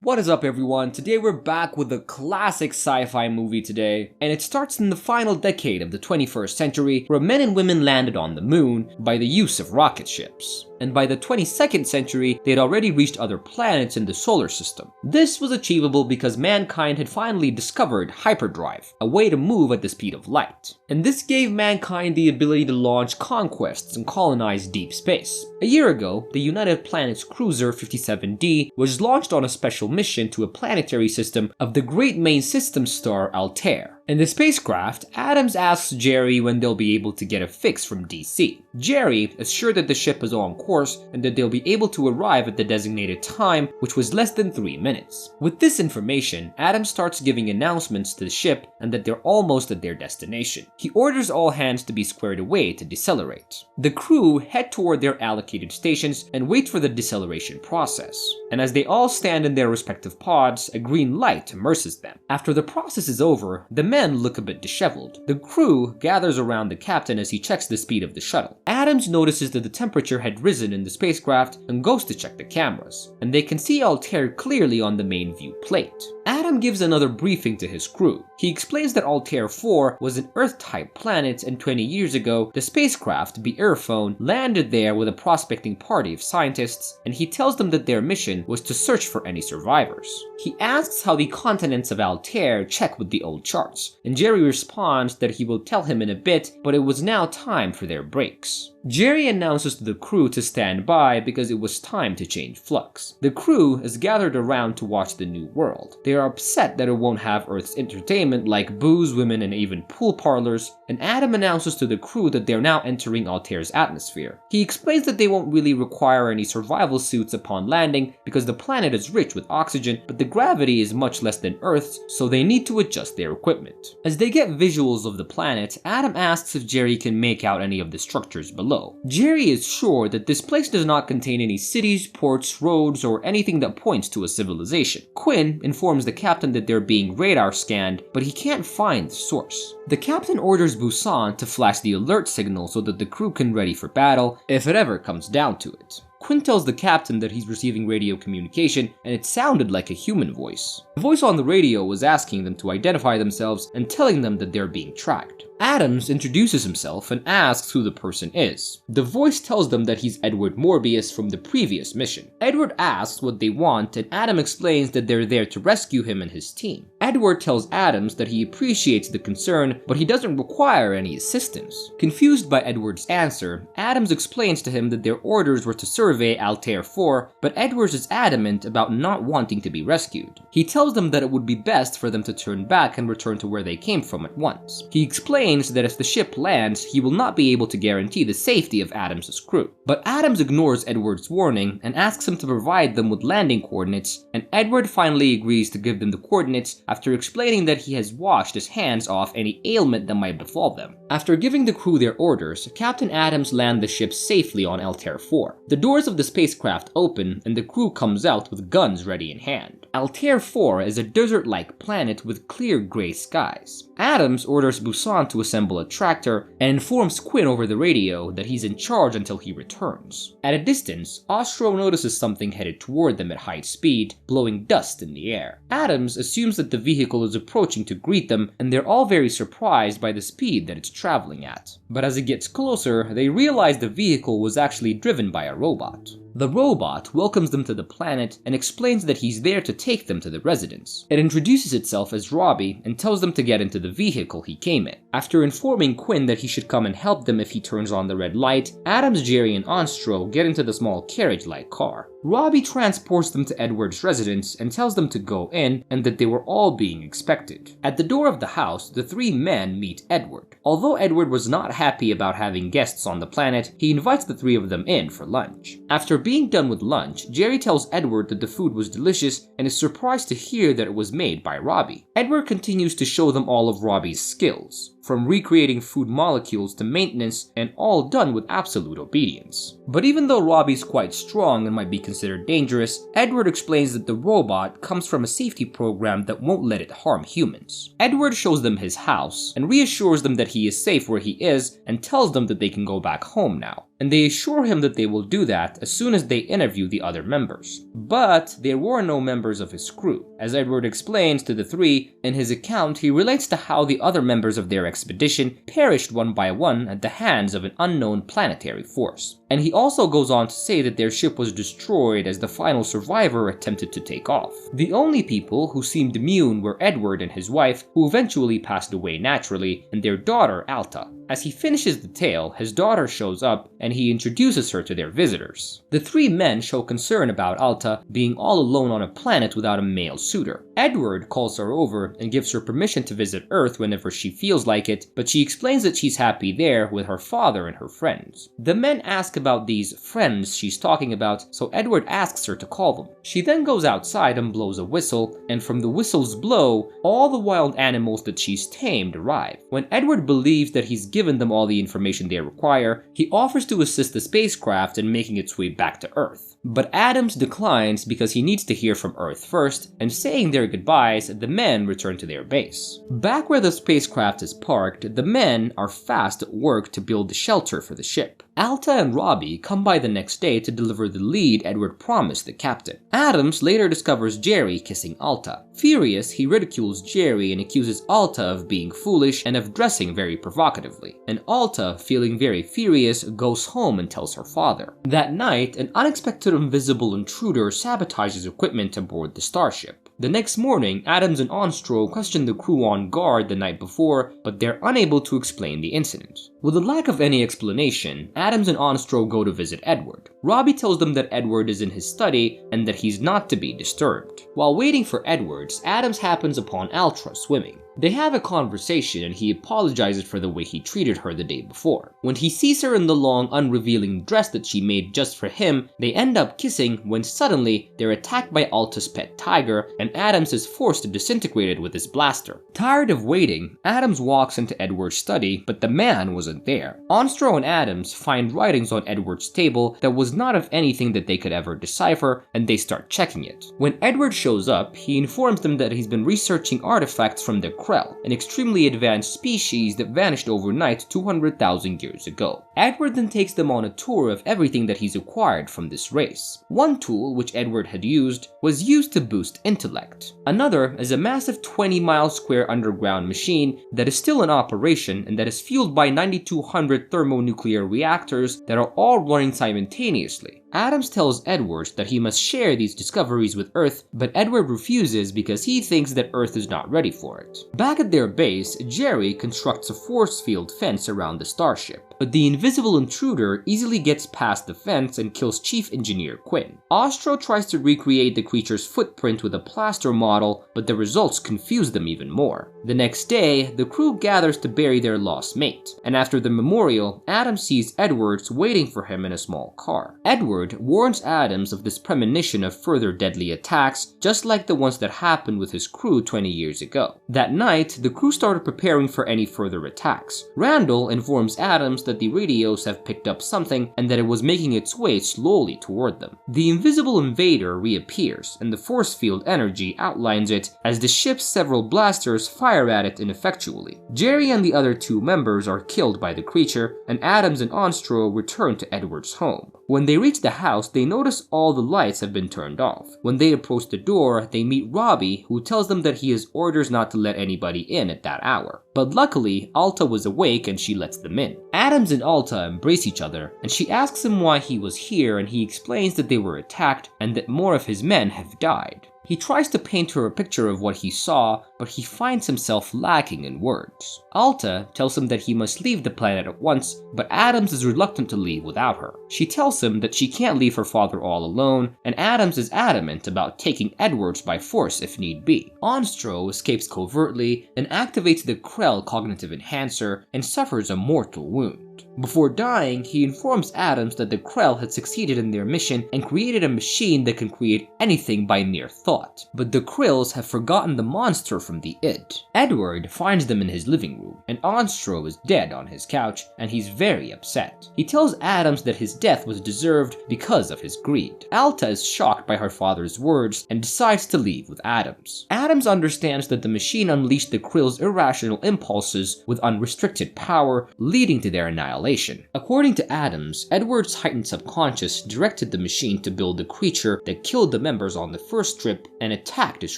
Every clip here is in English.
What is up everyone? Today we're back with a classic sci-fi movie today, and it starts in the final decade of the 21st century where men and women landed on the moon by the use of rocket ships. And by the 22nd century, they had already reached other planets in the solar system. This was achievable because mankind had finally discovered hyperdrive, a way to move at the speed of light. And this gave mankind the ability to launch conquests and colonize deep space. A year ago, the United Planets Cruiser 57D was launched on a special mission to a planetary system of the great main system star Altair. In the spacecraft, Adams asks Jerry when they'll be able to get a fix from DC. Jerry is sure that the ship is on course and that they'll be able to arrive at the designated time, which was less than 3 minutes. With this information, Adams starts giving announcements to the ship and that they're almost at their destination. He orders all hands to be squared away to decelerate. The crew head toward their allocated stations and wait for the deceleration process. And as they all stand in their respective pods, a green light immerses them. After the process is over, the men look a bit disheveled. The crew gathers around the captain as he checks the speed of the shuttle. Adams notices that the temperature had risen in the spacecraft and goes to check the cameras, and they can see Altair clearly on the main view plate. Adam gives another briefing to his crew. He explains that Altair 4 was an Earth-type planet and 20 years ago, the spacecraft, the Airphone, landed there with a prospecting party of scientists, and he tells them that their mission was to search for any survivors. He asks how the continents of Altair check with the old charts, and Jerry responds that he will tell him in a bit, but it was now time for their breaks. Jerry announces to the crew to stand by because it was time to change flux. The crew is gathered around to watch the new world. They are upset that it won't have Earth's entertainment like booze, women, and even pool parlors, and Adam announces to the crew that they're now entering Altair's atmosphere. He explains that they won't really require any survival suits upon landing because the planet is rich with oxygen, but the gravity is much less than Earth's, so they need to adjust their equipment. As they get visuals of the planet, Adam asks if Jerry can make out any of the structures below. Jerry is sure that this place does not contain any cities, ports, roads, or anything that points to a civilization. Quinn informs the captain that they're being radar scanned, but he can't find the source. The captain orders Busan to flash the alert signal so that the crew can ready for battle if it ever comes down to it. Quinn tells the captain that he's receiving radio communication, and it sounded like a human voice. The voice on the radio was asking them to identify themselves and telling them that they're being tracked. Adams introduces himself and asks who the person is. The voice tells them that he's Edward Morbius from the previous mission. Edward asks what they want, and Adam explains that they're there to rescue him and his team. Edward tells Adams that he appreciates the concern, but he doesn't require any assistance. Confused by Edward's answer, Adams explains to him that their orders were to survey Altair 4, but Edwards is adamant about not wanting to be rescued. He tells them that it would be best for them to turn back and return to where they came from at once. He explains that if the ship lands, he will not be able to guarantee the safety of Adams' crew. But Adams ignores Edward's warning and asks him to provide them with landing coordinates, and Edward finally agrees to give them the coordinates after explaining that he has washed his hands off any ailment that might befall them. After giving the crew their orders, Captain Adams lands the ship safely on Altair 4. The doors of the spacecraft open and the crew comes out with guns ready in hand. Altair 4 is a desert-like planet with clear gray skies. Adams orders Busan to assemble a tractor and informs Quinn over the radio that he's in charge until he returns. At a distance, Ostro notices something headed toward them at high speed, blowing dust in the air. Adams assumes that the vehicle is approaching to greet them, and they're all very surprised by the speed that it's traveling at. But as it gets closer, they realize the vehicle was actually driven by a robot. The robot welcomes them to the planet and explains that he's there to take them to the residence. It introduces itself as Robbie and tells them to get into the vehicle he came in. After informing Quinn that he should come and help them if he turns on the red light, Adams, Jerry, and Onstro get into the small carriage-like car. Robbie transports them to Edward's residence and tells them to go in and that they were all being expected. At the door of the house, the three men meet Edward. Although Edward was not happy about having guests on the planet, he invites the three of them in for lunch. After being done with lunch, Jerry tells Edward that the food was delicious and is surprised to hear that it was made by Robbie. Edward continues to show them all of Robbie's skills. from recreating food molecules to maintenance, and all done with absolute obedience. But even though Robbie's quite strong and might be considered dangerous, Edward explains that the robot comes from a safety program that won't let it harm humans. Edward shows them his house and reassures them that he is safe where he is and tells them that they can go back home now. And they assure him that they will do that as soon as they interview the other members. But there were no members of his crew. As Edward explains to the three, in his account he relates to how the other members of their expedition perished one by one at the hands of an unknown planetary force. And he also goes on to say that their ship was destroyed as the final survivor attempted to take off. The only people who seemed immune were Edward and his wife, who eventually passed away naturally, and their daughter Alta. As he finishes the tale, his daughter shows up and he introduces her to their visitors. The three men show concern about Alta being all alone on a planet without a male suitor. Edward calls her over and gives her permission to visit Earth whenever she feels like it, but she explains that she's happy there with her father and her friends. The men ask about these friends she's talking about, so Edward asks her to call them. She then goes outside and blows a whistle, and from the whistle's blow, all the wild animals that she's tamed arrive. When Edward believes that he's given them all the information they require, he offers to assist the spacecraft in making its way back to Earth. But Adams declines because he needs to hear from Earth first, and saying their goodbyes, the men return to their base. Back where the spacecraft is parked, the men are fast at work to build the shelter for the ship. Alta and Robbie come by the next day to deliver the lead Edward promised the captain. Adams later discovers Jerry kissing Alta. Furious, he ridicules Jerry and accuses Alta of being foolish and of dressing very provocatively. And Alta, feeling very furious, goes home and tells her father. That night, an unexpected invisible intruder sabotages equipment aboard the starship. The next morning, Adams and Onstro question the crew on guard the night before, but they're unable to explain the incident. With a lack of any explanation, Adams and Onstro go to visit Edward. Robbie tells them that Edward is in his study and that he's not to be disturbed. While waiting for Edwards, Adams happens upon Altra swimming. They have a conversation and he apologizes for the way he treated her the day before. When he sees her in the long, unrevealing dress that she made just for him, they end up kissing when suddenly they're attacked by Alta's pet tiger and Adams is forced to disintegrate it with his blaster. Tired of waiting, Adams walks into Edward's study, but the man wasn't there. Onstro and Adams find writings on Edward's table that was not of anything that they could ever decipher, and they start checking it. When Edward shows up, he informs them that he's been researching artifacts from the Krell, an extremely advanced species that vanished overnight 200,000 years ago. Edward then takes them on a tour of everything that he's acquired from this race. One tool, which Edward had used, was used to boost intellect. Another is a massive 20-mile square underground machine that is still in operation and that is fueled by 9,200 thermonuclear reactors that are all running simultaneously. Adams tells Edward that he must share these discoveries with Earth, but Edward refuses because he thinks that Earth is not ready for it. Back at their base, Jerry constructs a force field fence around the starship, but the invisible intruder easily gets past the fence and kills Chief Engineer Quinn. Ostro tries to recreate the creature's footprint with a plaster model, but the results confuse them even more. The next day, the crew gathers to bury their lost mate, and after the memorial, Adams sees Edwards waiting for him in a small car. Edward warns Adams of this premonition of further deadly attacks, just like the ones that happened with his crew 20 years ago. That night, the crew started preparing for any further attacks. Randall informs Adams that the radios have picked up something and that it was making its way slowly toward them. The invisible invader reappears, and the force field energy outlines it as the ship's several blasters fire at it ineffectually. Jerry and the other two members are killed by the creature, and Adams and Onstro return to Edward's home. When they reach the house, they notice all the lights have been turned off. When they approach the door, they meet Robbie, who tells them that he has orders not to let anybody in at that hour. But luckily, Alta was awake and she lets them in. Adams and Alta embrace each other, and she asks him why he was here, and he explains that they were attacked and that more of his men have died. He tries to paint her a picture of what he saw, but he finds himself lacking in words. Alta tells him that he must leave the planet at once, but Adams is reluctant to leave without her. She tells him that she can't leave her father all alone, and Adams is adamant about taking Edwards by force if need be. Onstro escapes covertly and activates the Krell cognitive enhancer and suffers a mortal wound. Before dying, he informs Adams that the Krell had succeeded in their mission and created a machine that can create anything by mere thought. But the Krills have forgotten the monster from the id. Edward finds them in his living room, and Onstro is dead on his couch, and he's very upset. He tells Adams that his death was deserved because of his greed. Alta is shocked by her father's words and decides to leave with Adams. Adams understands that the machine unleashed the Krill's irrational impulses with unrestricted power, leading to their annihilation. According to Adams, Edward's heightened subconscious directed the machine to build the creature that killed the members on the first trip and attacked his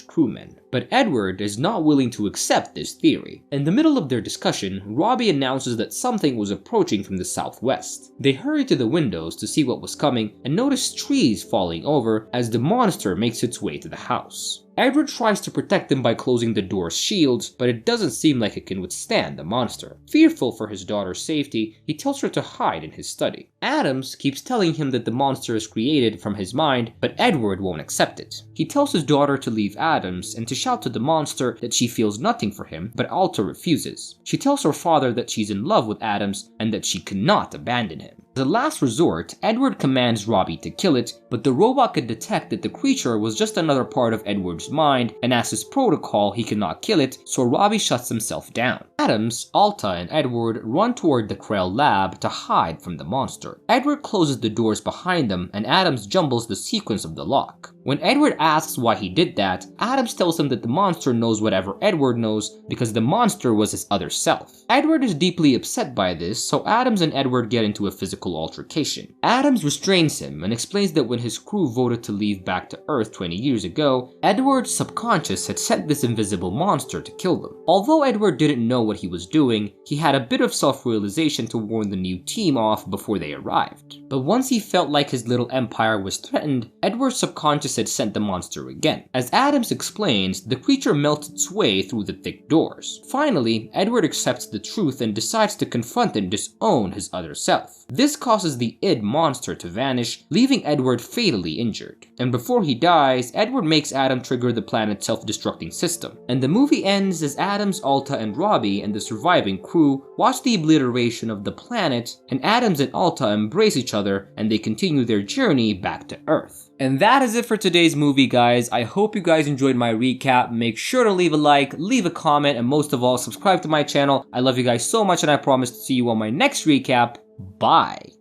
crewmen. But Edward is not willing to accept this theory. In the middle of their discussion, Robbie announces that something was approaching from the southwest. They hurry to the windows to see what was coming and notice trees falling over as the monster makes its way to the house. Edward tries to protect them by closing the door's shields, but it doesn't seem like it can withstand the monster. Fearful for his daughter's safety, he tells her to hide in his study. Adams keeps telling him that the monster is created from his mind, but Edward won't accept it. He tells his daughter to leave Adams and to shout to the monster that she feels nothing for him, but Alta refuses. She tells her father that she's in love with Adams and that she cannot abandon him. As a last resort, Edward commands Robbie to kill it, but the robot could detect that the creature was just another part of Edward's mind, and as his protocol, he cannot kill it, so Robbie shuts himself down. Adams, Alta, and Edward run toward the Krell lab to hide from the monster. Edward closes the doors behind them, and Adams jumbles the sequence of the lock. When Edward asks why he did that, Adams tells him that the monster knows whatever Edward knows because the monster was his other self. Edward is deeply upset by this, so Adams and Edward get into a physical altercation. Adams restrains him and explains that when his crew voted to leave back to Earth 20 years ago, Edward's subconscious had sent this invisible monster to kill them. Although Edward didn't know what he was doing, he had a bit of self-realization to warn the new team off before they arrived. But once he felt like his little empire was threatened, Edward's subconscious had sent the monster again. As Adams explains, the creature melts its way through the thick doors. Finally, Edward accepts the truth and decides to confront and disown his other self. This causes the id monster to vanish, leaving Edward fatally injured. And before he dies, Edward makes Adam trigger the planet's self-destructing system. And the movie ends as Adams, Alta, and Robbie and the surviving crew watch the obliteration of the planet, and Adams and Alta embrace each other and they continue their journey back to Earth. And that is it for today's movie, guys. I hope you guys enjoyed my recap. Make sure to leave a like, leave a comment, and most of all, subscribe to my channel. I love you guys so much, and I promise to see you on my next recap. Bye.